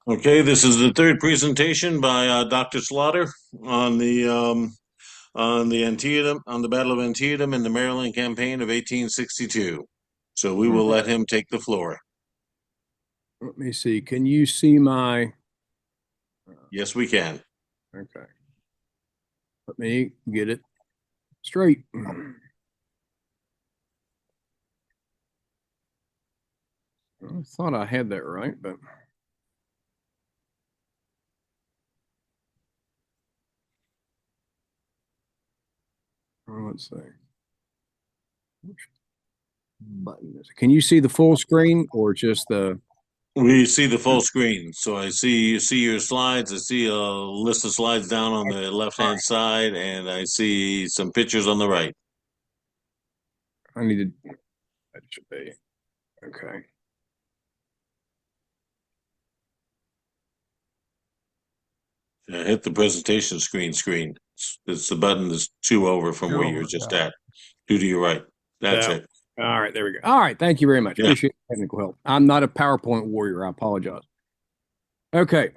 Okay, this is the third presentation by Dr. Slaughter on the Antietam on the Battle of Antietam in the Maryland campaign of 1862. So we All will right. let him take the floor. Let me see. Can you see my? Yes, we can. Okay. Let me get it straight. I thought I had that right, but let's see. Which button is it? Can you see the full screen or just the? We see the full screen. So I see your slides. I see a list of slides down on the All left-hand right. side, and I see some pictures on the right. I needed. That should be okay. Hit the presentation screen. It's the button that's two over from where you're Oh, just God. at. Two to your right. That's That. it. All right. There we go. All right. Thank you very much. Yeah. Appreciate the technical help. I'm not a PowerPoint warrior. I apologize. Okay.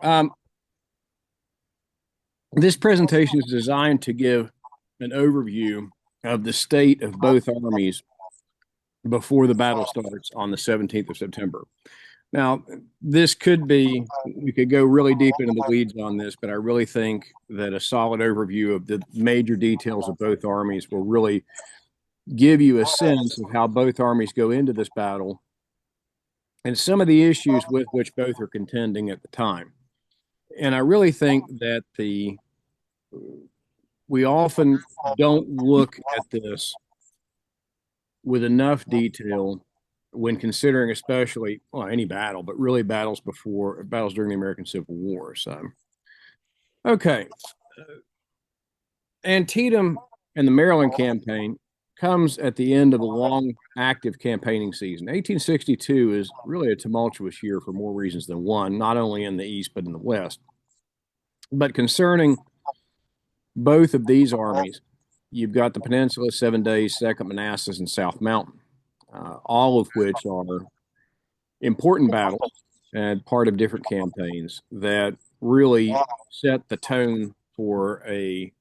This presentation is designed to give an overview of the state of both armies before the battle starts on the 17th of September. Now, this could be, we could go really deep into the weeds on this, but I really think that a solid overview of the major details of both armies will really give you a sense of how both armies go into this battle and some of the issues with which both are contending at the time. And I really think that we often don't look at this with enough detail when considering, especially well, any battle, but really battles during the American Civil War. So, okay, Antietam and the Maryland campaign comes at the end of a long, active campaigning season. 1862 is really a tumultuous year for more reasons than one, not only in the East but in the West. But concerning both of these armies, you've got the Peninsula, 7 Days, Second Manassas, and South Mountain, all of which are important battles and part of different campaigns that really set the tone for a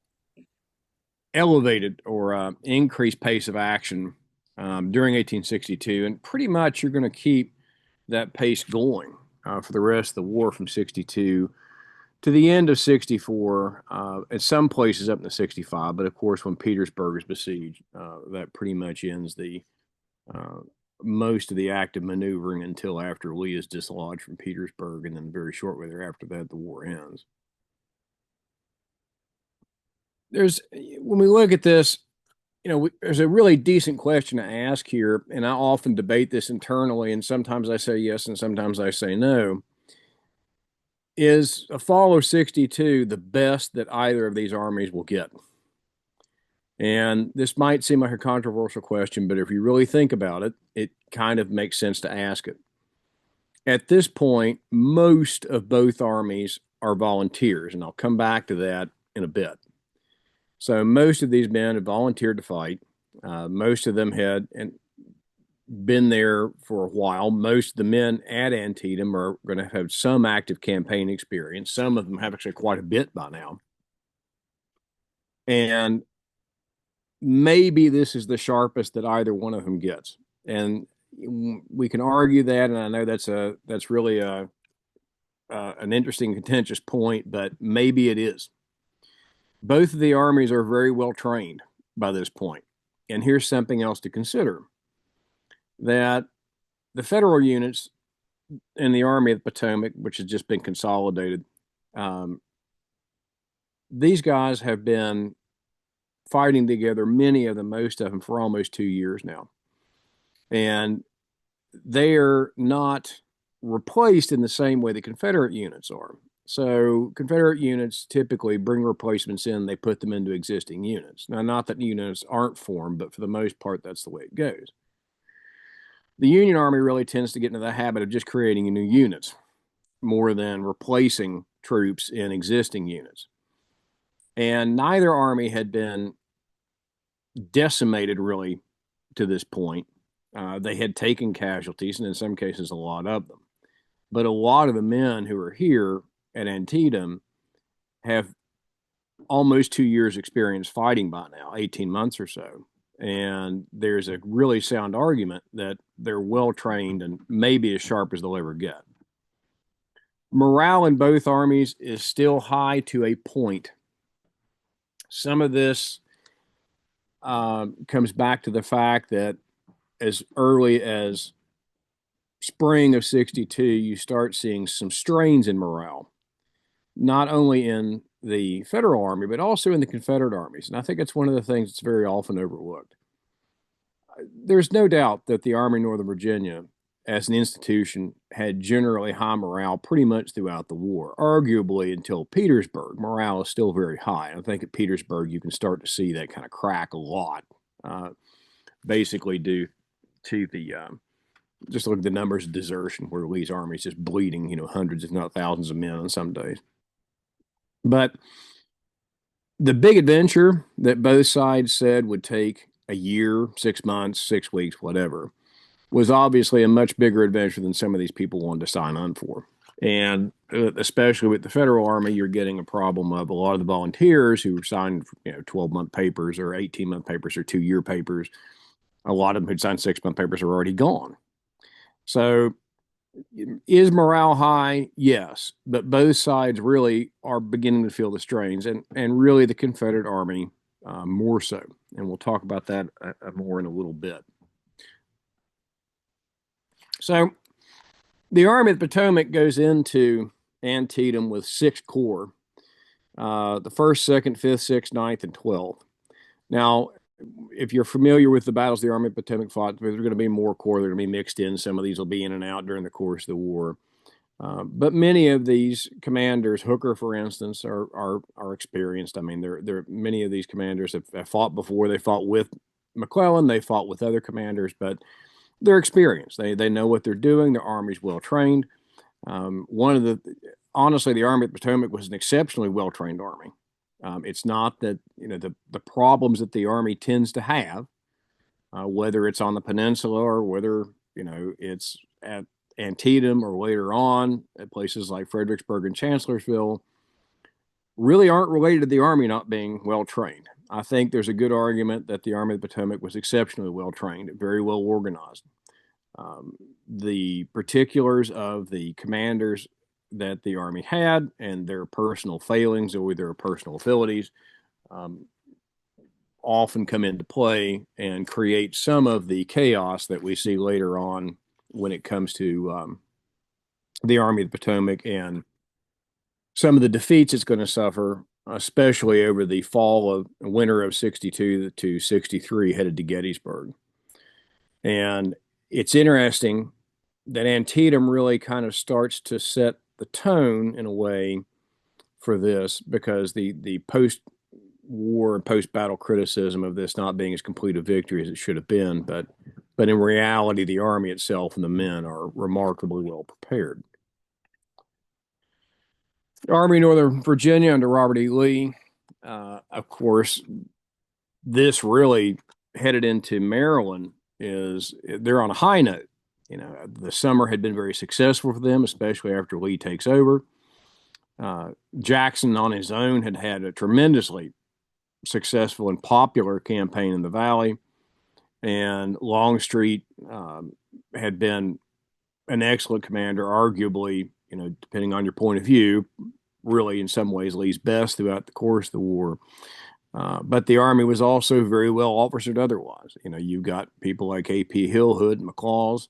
elevated or increased pace of action during 1862. And pretty much you're going to keep that pace going for the rest of the war from 62 to the end of 64, at some places up to 65. But of course, when Petersburg is besieged, that pretty much ends the uh, most of the active maneuvering until after Lee is dislodged from Petersburg, and then very shortly thereafter that the war ends. There's when we look at this, there's a really decent question to ask here, and I often debate this internally, and sometimes I say yes, and sometimes I say no. Is a fall of 62 the best that either of these armies will get? And this might seem like a controversial question, but if you really think about it, it kind of makes sense to ask it. At this point, most of both armies are volunteers, and I'll come back to that in a bit. So most of these men have volunteered to fight. Most of them had been there for a while. Most of the men at Antietam are going to have some active campaign experience. Some of them have actually quite a bit by now. And maybe this is the sharpest that either one of them gets. And we can argue that, and I know that's really an interesting contentious point, but maybe it is. Both of the armies are very well trained by this point. And here's something else to consider that the federal units in the Army of the Potomac, which has just been consolidated, um, these guys have been fighting together, many of them, most of them, for almost 2 years now. And they're not replaced in the same way the Confederate units are. So Confederate units typically bring replacements in, they put them into existing units. Now, not that units aren't formed, but for the most part, that's the way it goes. The Union Army really tends to get into the habit of just creating new units more than replacing troops in existing units. And neither army had been decimated really to this point. They had taken casualties, and in some cases, a lot of them. But a lot of the men who are here at Antietam have almost 2 years experience fighting by now, 18 months or so. And there's a really sound argument that they're well trained and maybe as sharp as they'll ever get. Morale in both armies is still high to a point. Some of this comes back to the fact that as early as spring of 62, you start seeing some strains in morale, not only in the Federal Army, but also in the Confederate armies. And I think it's one of the things that's very often overlooked. There's no doubt that the Army of Northern Virginia, as an institution, had generally high morale pretty much throughout the war. Arguably, until Petersburg, morale is still very high. I think at Petersburg, you can start to see that kind of crack a lot, basically due to the just look at the numbers of desertion, where Lee's army is just bleeding, hundreds, if not thousands of men on some days. But the big adventure that both sides said would take a year, 6 months, 6 weeks, whatever, was obviously a much bigger adventure than some of these people wanted to sign on for. And especially with the Federal Army, you're getting a problem of a lot of the volunteers who signed 12-month papers or 18-month papers or 2-year papers. A lot of them who'd signed 6-month papers are already gone. So is morale high? Yes, but both sides really are beginning to feel the strains, and really the Confederate Army more so. And we'll talk about that more in a little bit. So the Army of the Potomac goes into Antietam with 6 corps, the 1st, 2nd, 5th, 6th, 9th, and 12th. Now, if you're familiar with the battles the Army of the Potomac fought, there's going to be more corps that are going to be mixed in. Some of these will be in and out during the course of the war. But many of these commanders, Hooker, for instance, are experienced. I mean, many of these commanders have fought before. They fought with McClellan. They fought with other commanders, but they're experienced. They know what they're doing. Their army's well trained. Honestly, the Army of the Potomac was an exceptionally well trained army. It's not that the problems that the Army tends to have, whether it's on the peninsula or whether it's at Antietam or later on at places like Fredericksburg and Chancellorsville, really aren't related to the Army not being well trained. I think there's a good argument that the Army of the Potomac was exceptionally well trained, very well organized. The particulars of the commanders that the Army had and their personal failings or their personal abilities often come into play and create some of the chaos that we see later on when it comes to the Army of the Potomac and some of the defeats it's going to suffer, especially over the winter of 62 to 63 headed to Gettysburg. And it's interesting that Antietam really kind of starts to set the tone in a way for this, because the post-war and post-battle criticism of this not being as complete a victory as it should have been, but in reality, the Army itself and the men are remarkably well prepared. The Army of Northern Virginia under Robert E. Lee, of course, this really headed into Maryland they're on a high note. The summer had been very successful for them, especially after Lee takes over. Jackson on his own had had a tremendously successful and popular campaign in the Valley, and Longstreet had been an excellent commander, arguably, depending on your point of view, really in some ways Lee's best throughout the course of the war. But the Army was also very well officered otherwise. You've got people like A.P. Hill, Hood, and McLaws,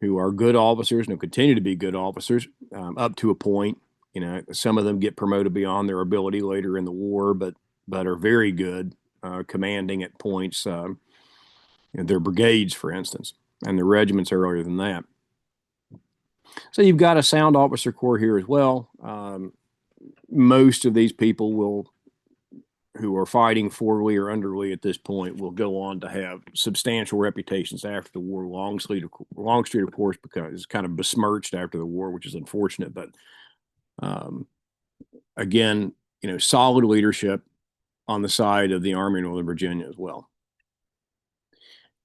who are good officers and who continue to be good officers up to a point. Some of them get promoted beyond their ability later in the war, but are very good commanding at points. Their brigades, for instance, and the regiments earlier than that. So you've got a sound officer corps here as well. Most of these people who are fighting for Lee or under Lee at this point will go on to have substantial reputations after the war. Longstreet, of course, because it's kind of besmirched after the war, which is unfortunate. But again, solid leadership on the side of the Army of Northern Virginia as well.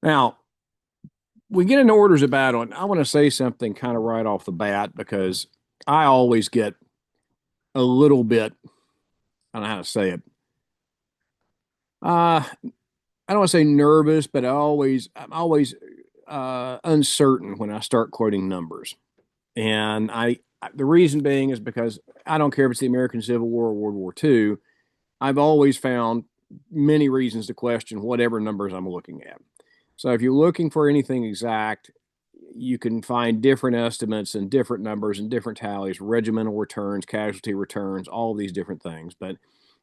Now, we get into orders of battle, and I want to say something kind of right off the bat because I always get a little bit, I don't know how to say it. I don't want to say nervous, but I'm always uncertain when I start quoting numbers. And the reason being is because I don't care if it's the American Civil War or World War II. I've always found many reasons to question whatever numbers I'm looking at. So if you're looking for anything exact, you can find different estimates and different numbers and different tallies, regimental returns, casualty returns, all of these different things. But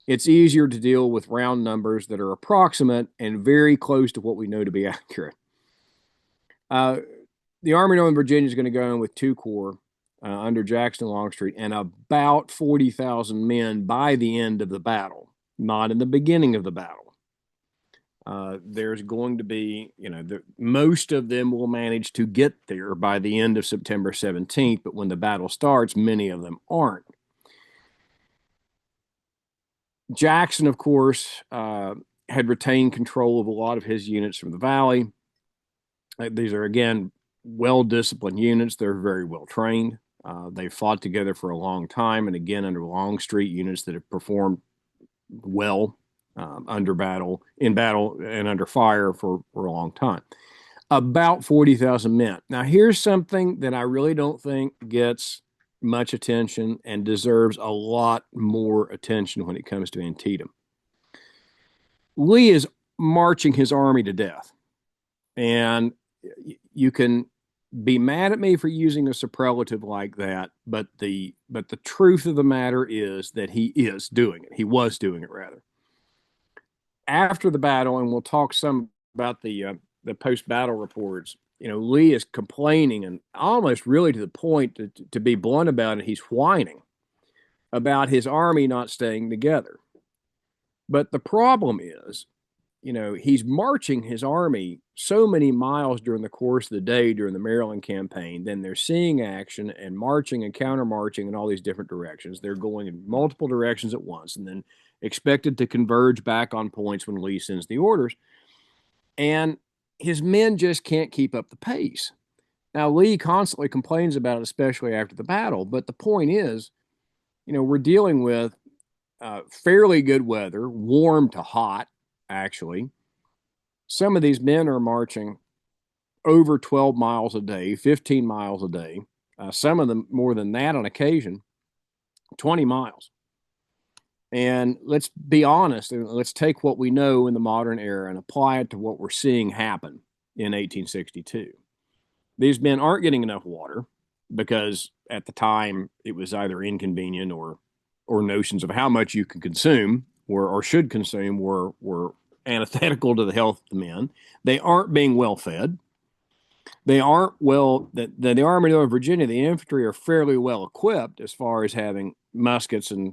it's easier to deal with round numbers that are approximate and very close to what we know to be accurate. Uh, the Army of Northern Virginia is going to go in with two corps under Jackson and Longstreet and about 40,000 men by the end of the battle, not in the beginning of the battle. There's going to be, most of them will manage to get there by the end of September 17th, but when the battle starts, many of them aren't. Jackson, of course, had retained control of a lot of his units from the valley. These are, again, well-disciplined units. They're very well trained. They've fought together for a long time, and again, under Longstreet, units that have performed well in battle, and under fire for a long time. About 40,000 men. Now, here's something that I really don't think gets much attention and deserves a lot more attention when it comes to Antietam. Lee is marching his army to death. And you can be mad at me for using a superlative like that, but the truth of the matter is that he is doing it. He was doing it rather. After the battle, and we'll talk some about the post-battle reports, Lee is complaining and almost really to the point to be blunt about it, he's whining about his army not staying together. But the problem is, he's marching his army so many miles during the course of the day during the Maryland campaign. Then they're seeing action and marching and counter marching in all these different directions. They're going in multiple directions at once and then expected to converge back on points when Lee sends the orders. And his men just can't keep up the pace. Now, Lee constantly complains about it, especially after the battle. But the point is, we're dealing with fairly good weather, warm to hot, actually. Some of these men are marching over 12 miles a day, 15 miles a day, some of them more than that on occasion, 20 miles. And let's be honest, let's take what we know in the modern era and apply it to what we're seeing happen in 1862. These men aren't getting enough water because at the time it was either inconvenient or notions of how much you can consume or should consume were antithetical to the health of the men. They aren't being well fed. They aren't the Army of Northern Virginia, the infantry are fairly well equipped as far as having muskets and,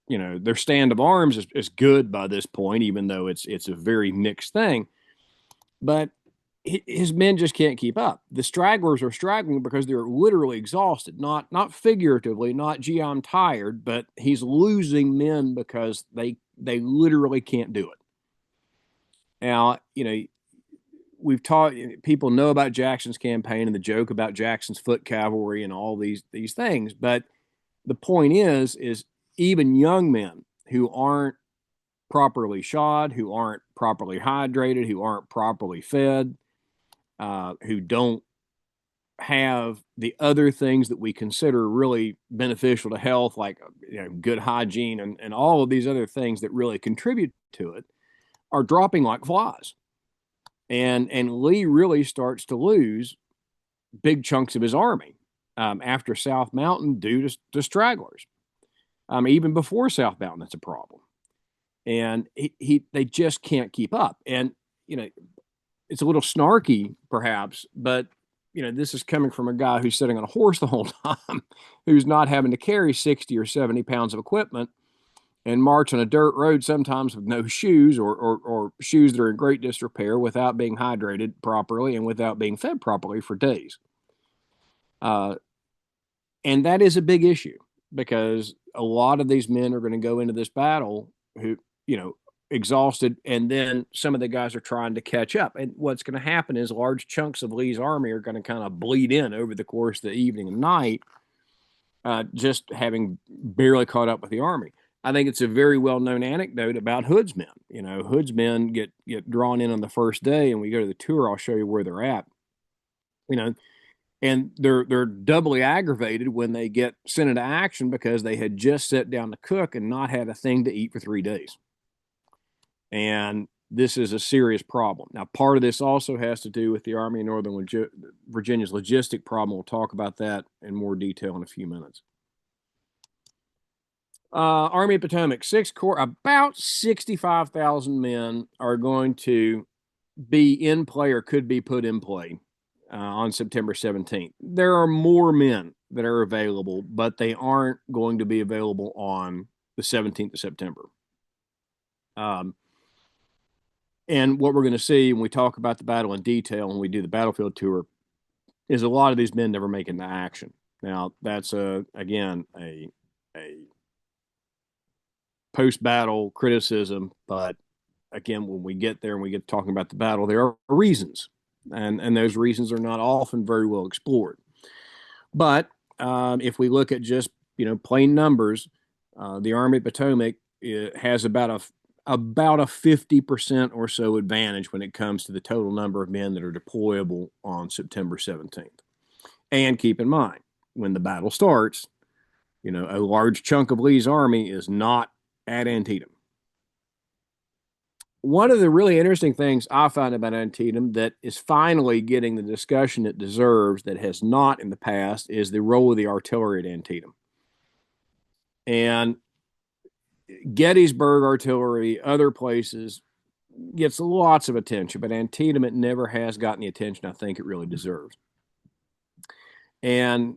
their stand of arms is good by this point, even though it's a very mixed thing. But his men just can't keep up. The stragglers are straggling because they're literally exhausted, not figuratively, not gee, I'm tired, but he's losing men because they literally can't do it. Now, we've taught people know about Jackson's campaign and the joke about Jackson's foot cavalry and all these things, but the point is even young men who aren't properly shod, who aren't properly hydrated, who aren't properly fed, who don't have the other things that we consider really beneficial to health, like good hygiene and all of these other things that really contribute to it, are dropping like flies. And Lee really starts to lose big chunks of his army after South Mountain due to stragglers. Even before South Mountain, that's a problem. And they just can't keep up. And, it's a little snarky, perhaps, but, this is coming from a guy who's sitting on a horse the whole time, who's not having to carry 60 or 70 pounds of equipment and march on a dirt road, sometimes with no shoes or shoes that are in great disrepair, without being hydrated properly and without being fed properly for days. And that is a big issue because a lot of these men are going to go into this battle who, exhausted, and then some of the guys are trying to catch up. And what's going to happen is large chunks of Lee's army are going to kind of bleed in over the course of the evening and night, just having barely caught up with the army. I think it's a very well-known anecdote about Hood's men. You know, Hood's men get drawn in on the first day, and we go to the tour. I'll show you where they're at. You know, and they're doubly aggravated when they get sent into action because they had just sat down to cook and not had a thing to eat for 3 days. And this is a serious problem. Now, part of this also has to do with the Army of Northern Virginia's logistic problem. We'll talk about that in more detail in a few minutes. Army of Potomac, 6th Corps, about 65,000 men are going to be in play or could be put in play on September 17th. There are more men that are available, but they aren't going to be available on the 17th of September. And what we're going to see when we talk about the battle in detail and we do the battlefield tour is a lot of these men never make it into action. Now, that's, again, a post-battle criticism, but again, when we get there and we get talking about the battle, there are reasons, and those reasons are not often very well explored. But if we look at just plain numbers, the Army of Potomac has about a 50% or so advantage when it comes to the total number of men that are deployable on September 17th. And keep in mind, when the battle starts, a large chunk of Lee's army is not at Antietam. One of the really interesting things I find about Antietam that is finally getting the discussion it deserves that has not in the past is the role of the artillery at Antietam. And Gettysburg artillery, other places, gets lots of attention, but Antietam, it never has gotten the attention I think it really deserves. And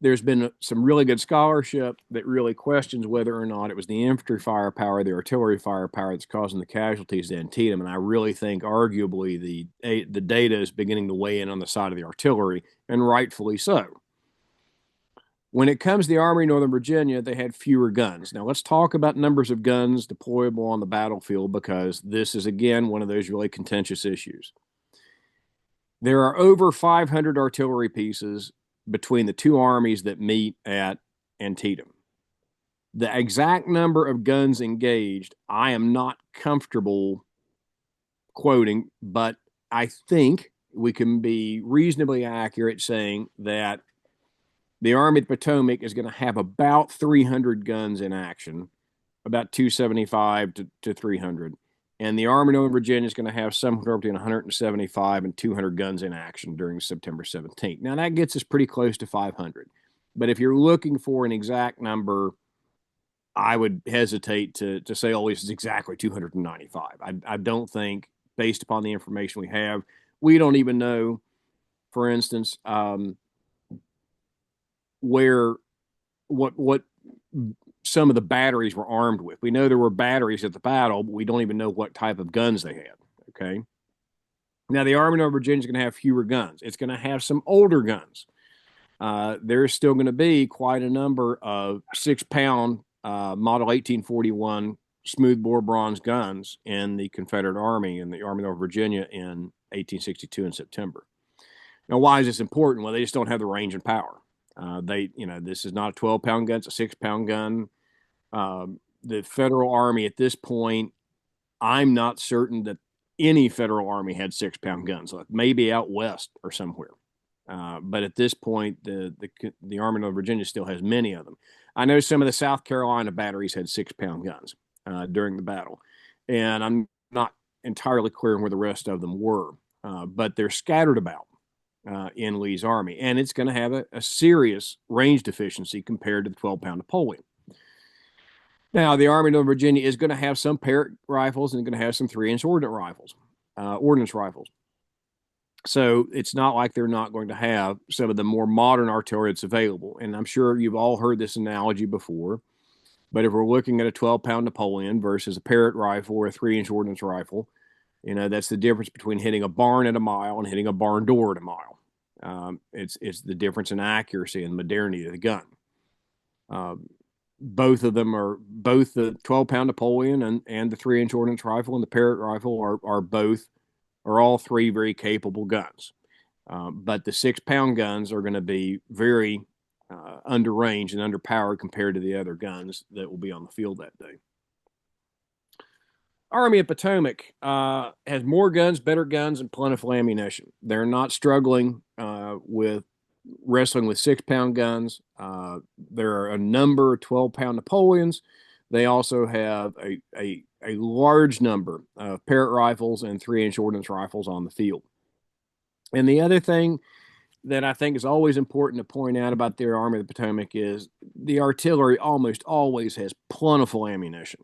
there's been some really good scholarship that really questions whether or not it was the infantry firepower, the artillery firepower that's causing the casualties at Antietam. And I really think arguably the data is beginning to weigh in on the side of the artillery, and rightfully so. When it comes to the Army of Northern Virginia, they had fewer guns. Now, let's talk about numbers of guns deployable on the battlefield, because this is, again, one of those really contentious issues. There are over 500 artillery pieces between the two armies that meet at Antietam. The exact number of guns engaged, I am not comfortable quoting, but I think we can be reasonably accurate saying that the Army of the Potomac is going to have about 300 guns in action, about 275 to 300. And the Army of Northern Virginia is going to have somewhere between 175 and 200 guns in action during September 17th. Now, that gets us pretty close to 500. But if you're looking for an exact number, I would hesitate to say, oh, this is exactly 295. I don't think, based upon the information we have, we don't even know, for instance, what some of the batteries were armed with. We know there were batteries at the battle, but we don't even know what type of guns they had. Okay. Now, the Army of Northern Virginia is going to have fewer guns. It's going to have some older guns. There's still going to be quite a number of 6-pound Model 1841 smoothbore bronze guns in the Confederate Army and the Army of Northern Virginia in 1862 in September. Now, why is this important? Well, they just don't have the range and power. This is not a 12-pound gun; it's a 6-pound gun. The Federal Army at this point, I'm not certain that any Federal Army had 6-pound guns. Maybe out west or somewhere, but at this point, the Army of Northern Virginia still has many of them. I know some of the South Carolina batteries had 6-pound guns during the battle, and I'm not entirely clear on where the rest of them were, but they're scattered about in Lee's army, and it's going to have a serious range deficiency compared to the 12-pound Napoleon. Now, the Army of Northern Virginia is going to have some Parrott rifles and going to have some 3-inch ordnance rifles. So it's not like they're not going to have some of the more modern artillery that's available. And I'm sure you've all heard this analogy before, but if we're looking at a 12-pound Napoleon versus a Parrott rifle or a 3-inch ordnance rifle, that's the difference between hitting a barn at a mile and hitting a barn door at a mile. It's the difference in accuracy and modernity of the gun. both of them are both the 12-pound Napoleon and the 3-inch ordnance rifle and the Parrott rifle are all three very capable guns. But the 6-pound guns are going to be very underrange and underpowered compared to the other guns that will be on the field that day. Army of Potomac has more guns, better guns, and plentiful ammunition. They're not struggling with wrestling with 6-pound guns. There are a number of 12-pound Napoleons. They also have a large number of Parrott rifles and 3-inch ordnance rifles on the field. And the other thing that I think is always important to point out about the Army of the Potomac is the artillery almost always has plentiful ammunition.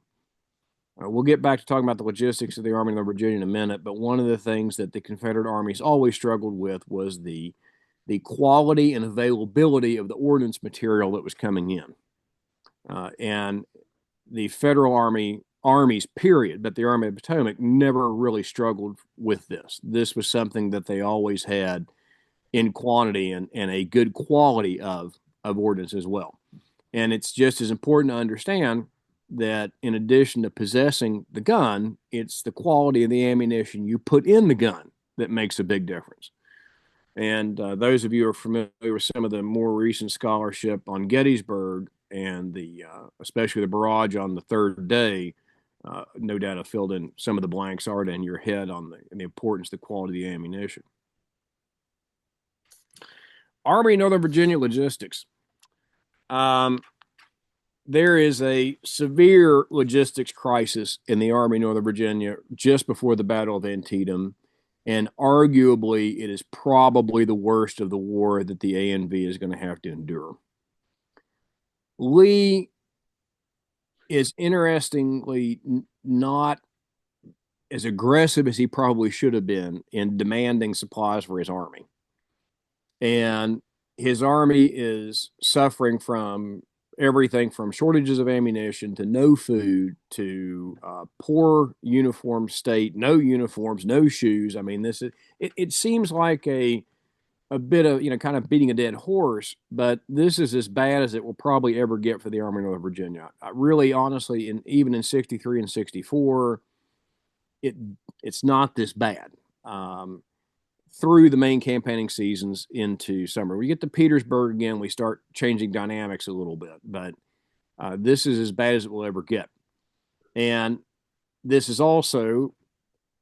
We'll get back to talking about the logistics of the Army of Northern Virginia in a minute, but one of the things that the Confederate armies always struggled with was the quality and availability of the ordnance material that was coming in. And the Federal armies, period, but the Army of the Potomac never really struggled with this. This was something that they always had in quantity and a good quality of ordnance as well. And it's just as important to understand that in addition to possessing the gun, it's the quality of the ammunition you put in the gun that makes a big difference. And those of you who are familiar with some of the more recent scholarship on Gettysburg and especially the barrage on the third day, no doubt have filled in some of the blanks already in your head on the importance of the quality of the ammunition. Army of Northern Virginia logistics. There is a severe logistics crisis in the Army of Northern Virginia just before the Battle of Antietam, and arguably it is probably the worst of the war that the ANV is going to have to endure. Lee is interestingly not as aggressive as he probably should have been in demanding supplies for his army. And his army is suffering from everything from shortages of ammunition to no food to poor uniform state, no uniforms, no shoes. I mean, it seems like a bit of, kind of beating a dead horse, but this is as bad as it will probably ever get for the Army of Northern Virginia. Really, honestly, even in 63 and 64, it's not this bad. Through the main campaigning seasons into summer. We get to Petersburg again, we start changing dynamics a little bit, but this is as bad as it will ever get. And this is also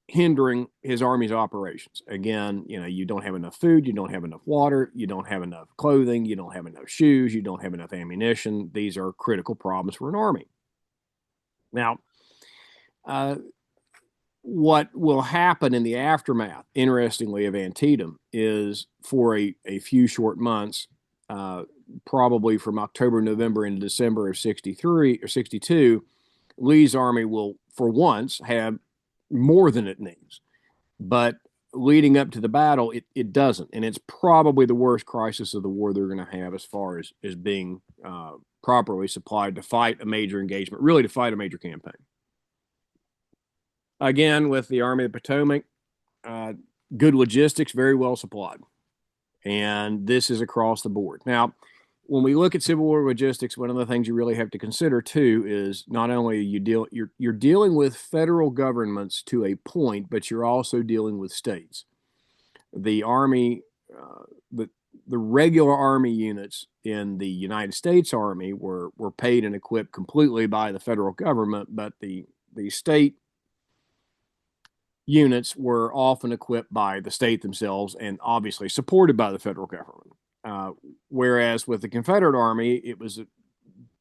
hindering his army's operations. Again, you don't have enough food, you don't have enough water, you don't have enough clothing, you don't have enough shoes, you don't have enough ammunition. These are critical problems for an army. Now, what will happen in the aftermath, interestingly, of Antietam is for a few short months, probably from October, November into December of 63 or 62, Lee's army will, for once, have more than it needs. But leading up to the battle, it doesn't. And it's probably the worst crisis of the war they're going to have as far as being properly supplied to fight a major engagement, really to fight a major campaign. Again, with the Army of the Potomac, good logistics, very well supplied. And this is across the board. Now, when we look at Civil War logistics, one of the things you really have to consider too is not only you're dealing with federal governments to a point, but you're also dealing with states. The Army, the regular Army units in the United States Army were paid and equipped completely by the federal government, but the state units were often equipped by the state themselves and obviously supported by the federal government. Whereas with the Confederate Army, it was a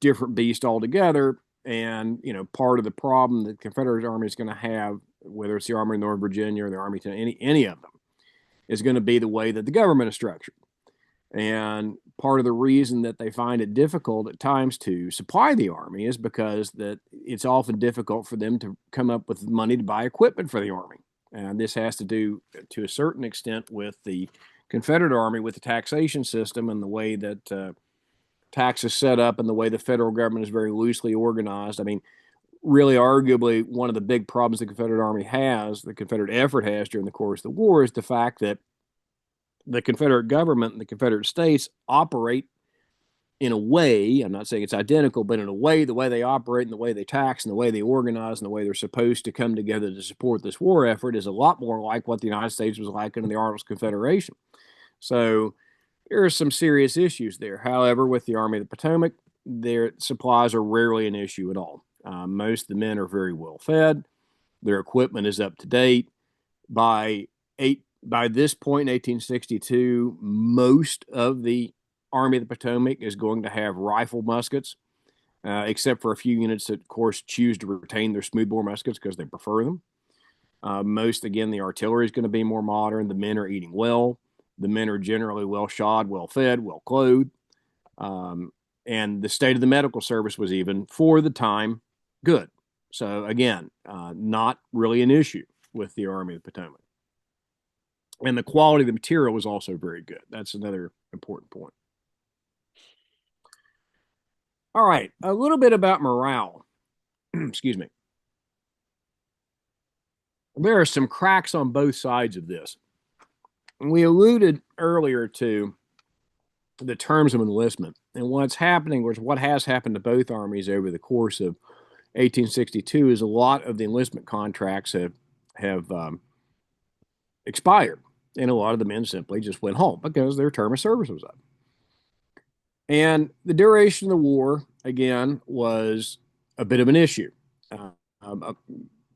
different beast altogether. And, part of the problem the Confederate Army is going to have, whether it's the Army of Northern Virginia or the Army, any of them, is going to be the way that the government is structured. And part of the reason that they find it difficult at times to supply the Army is because that it's often difficult for them to come up with money to buy equipment for the Army. And this has to do, to a certain extent, with the Confederate Army, with the taxation system and the way that tax is set up and the way the federal government is very loosely organized. I mean, really, arguably, one of the big problems the Confederate Army has, the Confederate effort has during the course of the war, is the fact that the Confederate government and the Confederate states operate in a way, I'm not saying it's identical, but in a way, the way they operate and the way they tax and the way they organize and the way they're supposed to come together to support this war effort is a lot more like what the United States was like under the Arnold Confederation. So there are some serious issues there. However, with the Army of the Potomac, their supplies are rarely an issue at all. Most of the men are very well fed. Their equipment is up to date. By this point in 1862, most of the Army of the Potomac is going to have rifle muskets, except for a few units that, of course, choose to retain their smoothbore muskets because they prefer them. Most, again, the artillery is going to be more modern. The men are eating well. The men are generally well shod, well fed, well clothed. And the state of the medical service was even, for the time, good. So, again, not really an issue with the Army of the Potomac. And the quality of the material was also very good. That's another important point. All right, a little bit about morale. Excuse me. There are some cracks on both sides of this. We alluded earlier to the terms of enlistment, and what's happening, or what has happened to both armies over the course of 1862, is a lot of the enlistment contracts have expired, and a lot of the men simply just went home because their term of service was up. And the duration of the war, again, was a bit of an issue.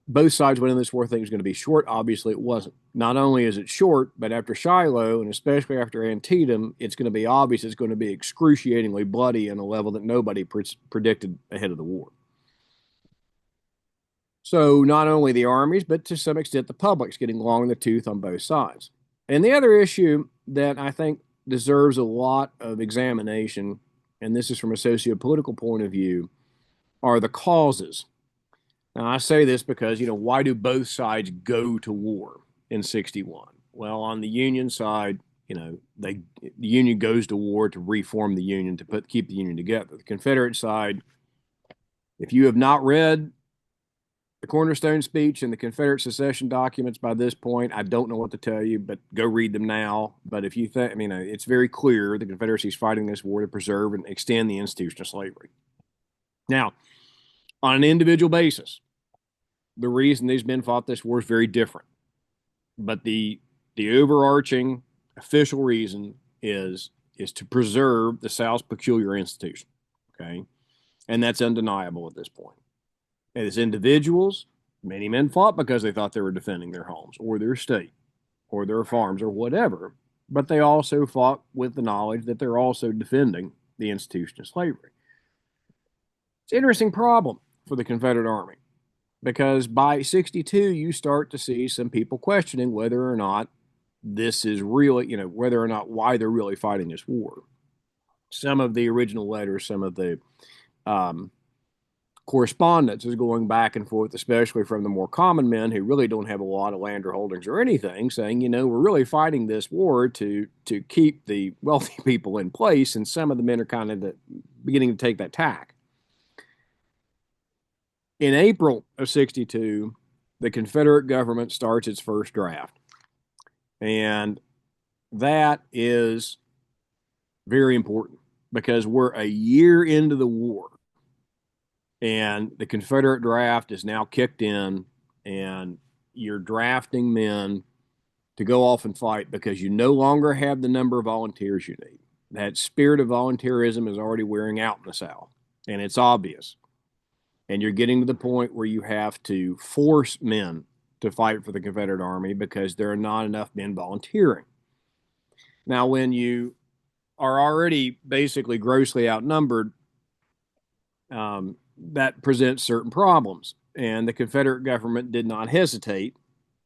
Both sides went in this war thinking it was going to be short. Obviously, it wasn't. Not only is it short, but after Shiloh, and especially after Antietam, it's going to be obvious it's going to be excruciatingly bloody on a level that nobody predicted ahead of the war. So not only the armies, but to some extent the public's getting long in the tooth on both sides. And the other issue that I think deserves a lot of examination, and this is from a socio-political point of view, are the causes. Now, I say this because, why do both sides go to war in 61? Well, on the Union side, the Union goes to war to reform the Union, to keep the Union together. The Confederate side, if you have not read the Cornerstone speech and the Confederate secession documents by this point, I don't know what to tell you, but go read them now. But if you think, it's very clear the Confederacy is fighting this war to preserve and extend the institution of slavery. Now, on an individual basis, the reason these men fought this war is very different. But the overarching official reason is to preserve the South's peculiar institution. Okay. And that's undeniable at this point. And as individuals, many men fought because they thought they were defending their homes or their state or their farms or whatever. But they also fought with the knowledge that they're also defending the institution of slavery. It's an interesting problem for the Confederate Army, because by 62, you start to see some people questioning whether or not this is really, whether or not why they're really fighting this war. Some of the original letters, some of the correspondence is going back and forth, especially from the more common men who really don't have a lot of land or holdings or anything, saying, we're really fighting this war to keep the wealthy people in place. And some of the men are kind of beginning to take that tack. In April of 62, the Confederate government starts its first draft. And that is very important because we're a year into the war. And the Confederate draft is now kicked in, and you're drafting men to go off and fight because you no longer have the number of volunteers you need. That spirit of volunteerism is already wearing out in the South, and it's obvious. And you're getting to the point where you have to force men to fight for the Confederate Army because there are not enough men volunteering. Now, when you are already basically grossly outnumbered, that presents certain problems. And the Confederate government did not hesitate,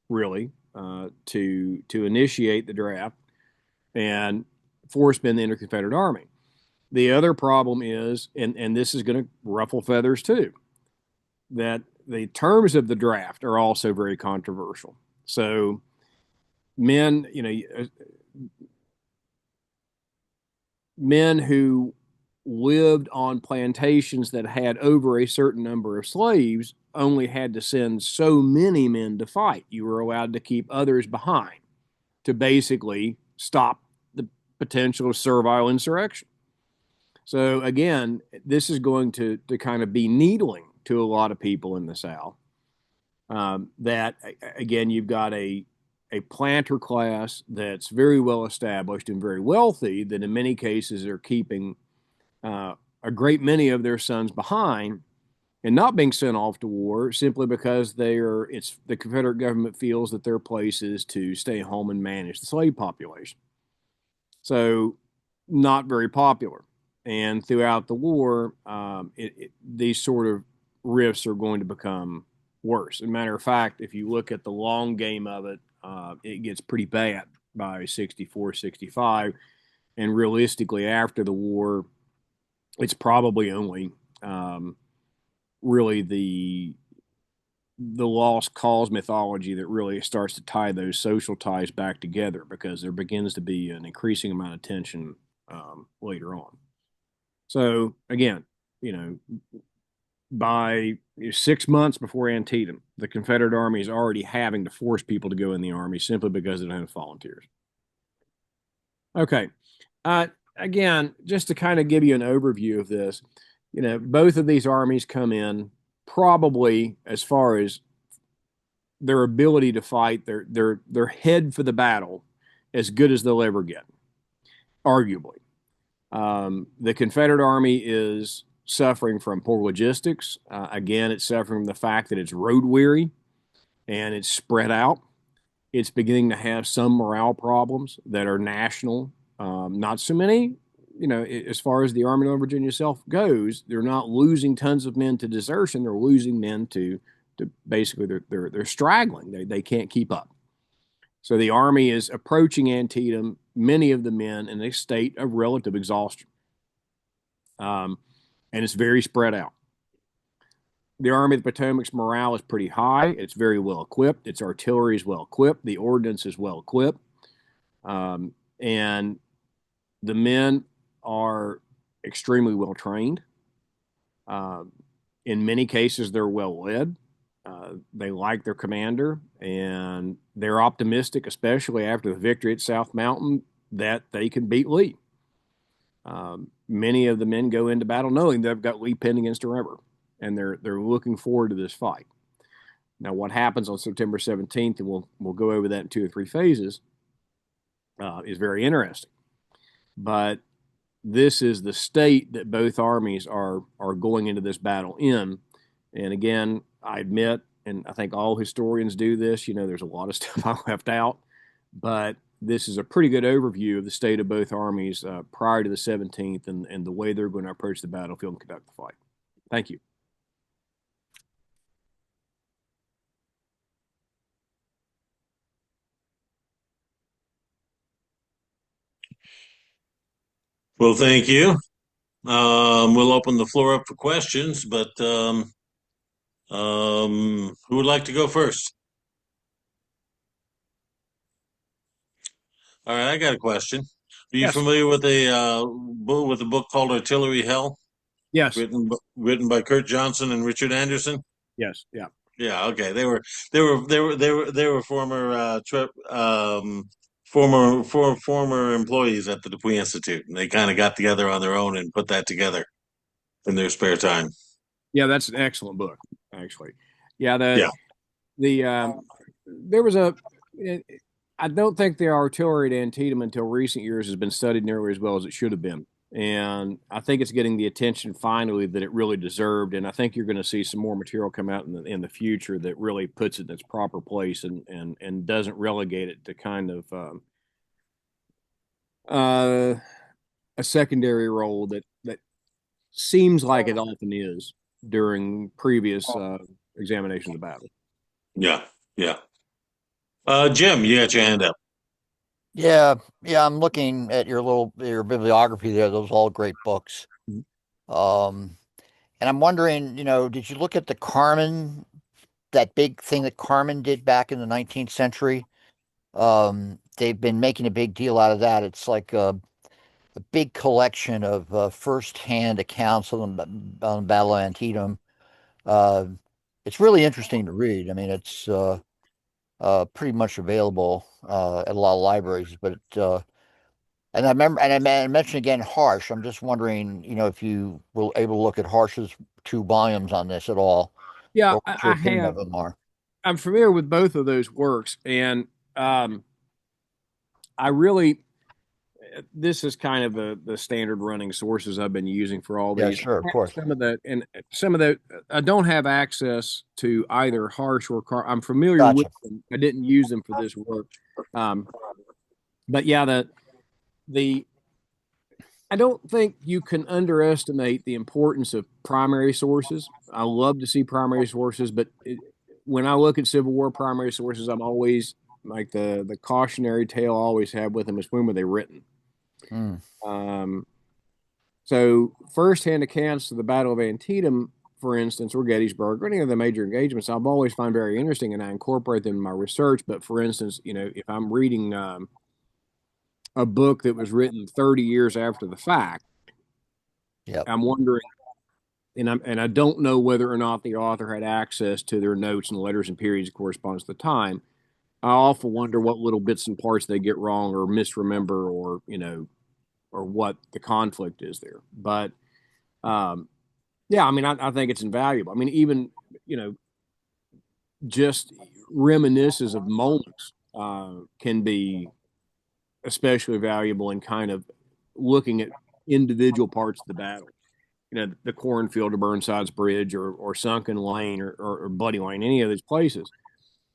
really, to initiate the draft and force men to enter the Confederate Army. The other problem is, and this is going to ruffle feathers too, that the terms of the draft are also very controversial. So men, men who lived on plantations that had over a certain number of slaves only had to send so many men to fight. You were allowed to keep others behind to basically stop the potential of servile insurrection. So again, this is going to kind of be needling to a lot of people in the South. That again, you've got a planter class that's very well established and very wealthy that in many cases are keeping a great many of their sons behind and not being sent off to war simply because it's the Confederate government feels that their place is to stay home and manage the slave population. So not very popular. And throughout the war, these sort of rifts are going to become worse. As a matter of fact, if you look at the long game of it, it gets pretty bad by 64, 65. And realistically, after the war, it's probably only really the lost cause mythology that really starts to tie those social ties back together because there begins to be an increasing amount of tension later on. So again, you know, by 6 months before Antietam, the Confederate Army is already having to force people to go in the Army simply because they don't have volunteers. Okay. Again, just to kind of give you an overview of this, both of these armies come in probably as far as their ability to fight, their head for the battle, as good as they'll ever get, arguably. The Confederate Army is suffering from poor logistics. Again, it's suffering from the fact that it's road weary and it's spread out. It's beginning to have some morale problems that are national. Not so many, as far as the Army of Northern Virginia itself goes, they're not losing tons of men to desertion. They're losing men to basically they're straggling. They can't keep up. So the Army is approaching Antietam, many of the men in a state of relative exhaustion. And it's very spread out. The Army of the Potomac's morale is pretty high. It's very well equipped. Its artillery is well equipped. The ordnance is well equipped. And the men are extremely well trained. In many cases, they're well led. They like their commander, and they're optimistic, especially after the victory at South Mountain, that they can beat Lee. Many of the men go into battle knowing they've got Lee pinned against a river, and they're looking forward to this fight. Now, what happens on September 17th, and we'll go over that in 2 or 3 phases, is very interesting. But this is the state that both armies are going into this battle in. And again, I admit, and I think all historians do this, there's a lot of stuff I left out, but this is a pretty good overview of the state of both armies prior to the 17th and the way they're going to approach the battlefield and conduct the fight. Thank you. Well, thank you. We'll open the floor up for questions, but who would like to go first? All right, I got a question. Are you Yes. familiar with a book called Artillery Hell, Yes. written by Kurt Johnson and Richard Anderson? Yes. Yeah. Yeah, okay. They were former former employees at the Dupuy Institute, and they kind of got together on their own and put that together in their spare time. Yeah, that's an excellent book, actually. Yeah, Yeah. there was a. I don't think the artillery at Antietam until recent years has been studied nearly as well as it should have been, and I think it's getting the attention finally that it really deserved. And I think you're going to see some more material come out in the future that really puts it in its proper place and doesn't relegate it to kind of uh, a secondary role that seems like it often is during previous examination of the battle. Yeah. Yeah. Jim, you got your hand up. Yeah, yeah, I'm looking at your bibliography there. Those are all great books. Mhm. Um, and I'm wondering, did you look at the Carmen, that big thing that Carmen did back in the 19th century? They've been making a big deal out of that. It's like a big collection of first-hand accounts on the Battle of Antietam. Uh, it's really interesting to read. I mean, it's pretty much available at a lot of libraries, but And I remember, and I mentioned again Harsh. I'm just wondering, if you were able to look at Harsh's two volumes on this at all, Yeah, or what your I opinion of have. them are. I'm familiar with both of those works, and um, I really this is kind of the standard running sources I've been using for all Yeah, these. sure, of course. Some of the I don't have access to either Harsh or Car. I'm familiar with Gotcha. them. I didn't use them for this work, um, but yeah, the I don't think you can underestimate the importance of primary sources. I love to see primary sources, but when I look at Civil War primary sources, I'm always like the cautionary tale I always have with them is when were they written? Mm, Um, so firsthand accounts of the Battle of Antietam, for instance, or Gettysburg, or any of the major engagements, I've always found very interesting, and I incorporate them in my research. But for instance, if I'm reading a book that was written 30 years after the fact, yep. I'm wondering, and I don't know whether or not the author had access to their notes and letters and periods of correspondence at the time. I often wonder what little bits and parts they get wrong or misremember, or or what the conflict is there. But um, yeah, I mean, I think it's invaluable. I mean, even you know, just reminiscences of moments can be especially valuable in kind of looking at individual parts of the battle. The cornfield or Burnside's Bridge or Sunken Lane or Bloody Lane, any of these places.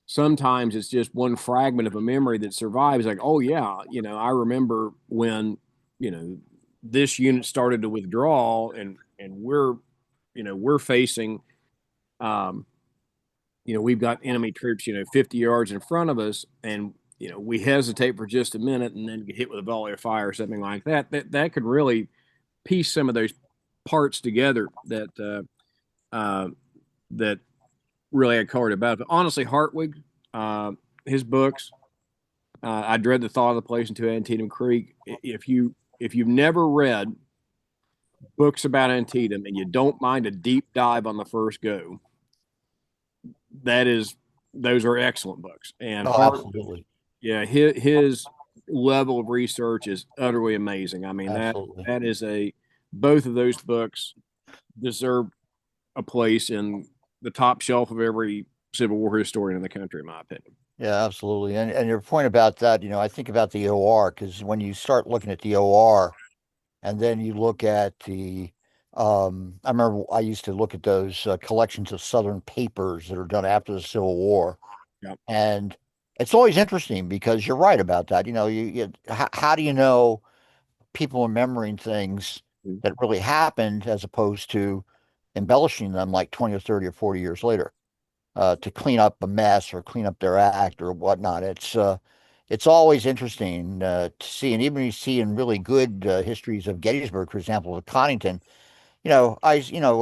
Sometimes it's just one fragment of a memory that survives. Like, oh yeah, I remember when you know this unit started to withdraw, and we're facing, um, we've got enemy troops, 50 yards in front of us, and we hesitate for just a minute and then get hit with a volley of fire or something like that. That could really piece some of those parts together that really had colored about it. But honestly, Hartwig, uh, his books, I dread the thought of the place into Antietam Creek. If you've never read books about Antietam and you don't mind a deep dive on the first go, that is those are excellent books. And Oh, Hartwig, absolutely. yeah, his level of research is utterly amazing. I mean Absolutely. that is a both of those books deserve a place in the top shelf of every Civil War historian in the country, in my opinion. Yeah, absolutely. And your point about that, I think about the OR because when you start looking at the OR and then you look at I remember I used to look at those collections of Southern papers that are done after the Civil War. Yep. And it's always interesting because you're right about that. How do you know people remembering things that really happened as opposed to embellishing them like 20 or 30 or 40 years later to clean up a mess or clean up their act or whatnot. It's always interesting to see, and even you see in really good histories of Gettysburg, for example, of Connington. When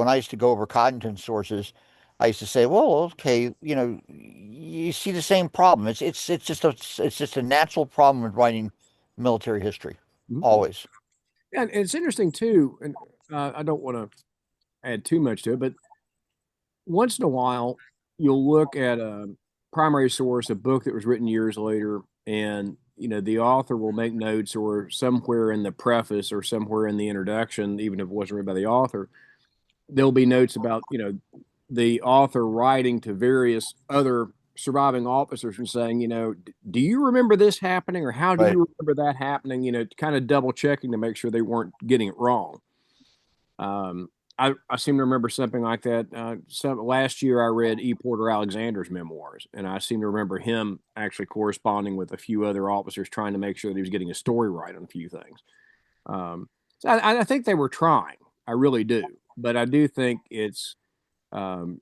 I used to go over Connington sources, I used to say, well, okay, you see the same problem. It's just a natural problem with writing military history, Mhm. always. And it's interesting too, and I don't want to add too much to it, but once in a while you'll look at a primary source, a book that was written years later, and the author will make notes, or somewhere in the preface or somewhere in the introduction, even if it wasn't written by the author, there'll be notes about the author writing to various other surviving officers and saying, do you remember this happening, or how do Right. you remember that happening? Kind of double checking to make sure they weren't getting it wrong. Um, I seem to remember something like that. Last year, I read E. Porter Alexander's memoirs, and I seem to remember him actually corresponding with a few other officers trying to make sure that he was getting his story right on a few things. So I think they were trying. I really do, but I do think it's um,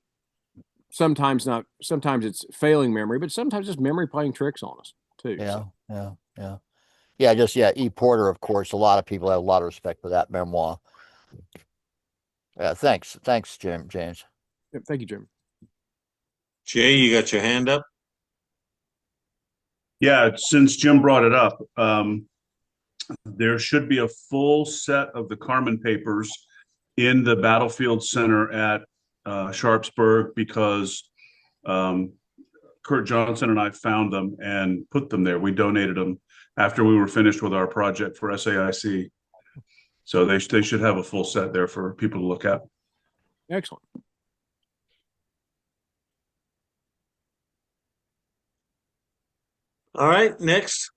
sometimes not. Sometimes it's failing memory, but sometimes it's memory playing tricks on us too. So Yeah, yeah, yeah. Yeah, E. Porter, of course. A lot of people have a lot of respect for that memoir. Yeah, thanks, James. yeah, thank you, Jim. Jay, you got your hand up? Yeah, since Jim brought it up, there should be a full set of the Carmen papers in the battlefield center at Sharpsburg because Kurt Johnson and I found them and put them there. We donated them after we were finished with our project for SAIC. So they should have a full set there for people to look at. Excellent. All right, next.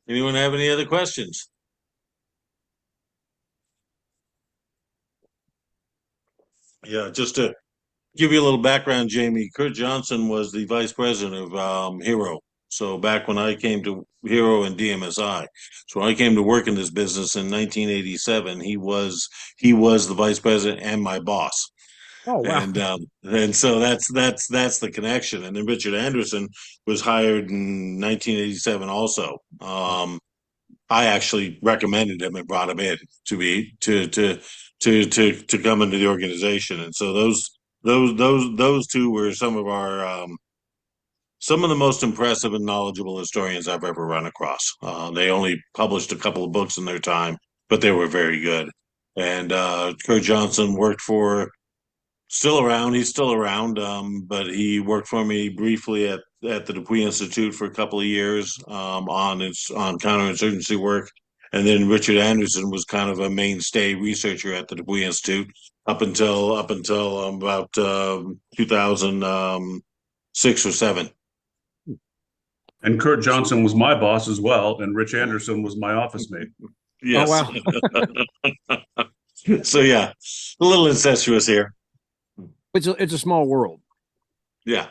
Anyone have any other questions? Yeah, just to give you a little background, Jamie, Kurt Johnson was the vice president of Hero. So back when I came to Hero and DMSI, so when I came to work in this business in 1987, he was the vice president and my boss. Oh, wow. And so that's the connection. And then Richard Anderson was hired in 1987 also. I actually recommended him and brought him in to come into the organization. And so those two were some of our some of the most impressive and knowledgeable historians I've ever run across. They only published a couple of books in their time, but they were very good. And Kurt Johnson worked for still around. He's still around, but he worked for me briefly at the Dupuy Institute for a couple of years on counterinsurgency work. And then Richard Anderson was kind of a mainstay researcher at the Dupuy Institute up until about 2006 or seven. And Kurt Johnson was my boss as well, and Rich Anderson was my office mate. Yes. Oh, wow. So yeah, a little incestuous here. It's a small world. Yeah.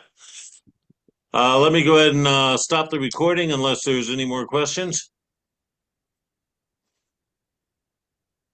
Let me go ahead and stop the recording unless there's any more questions.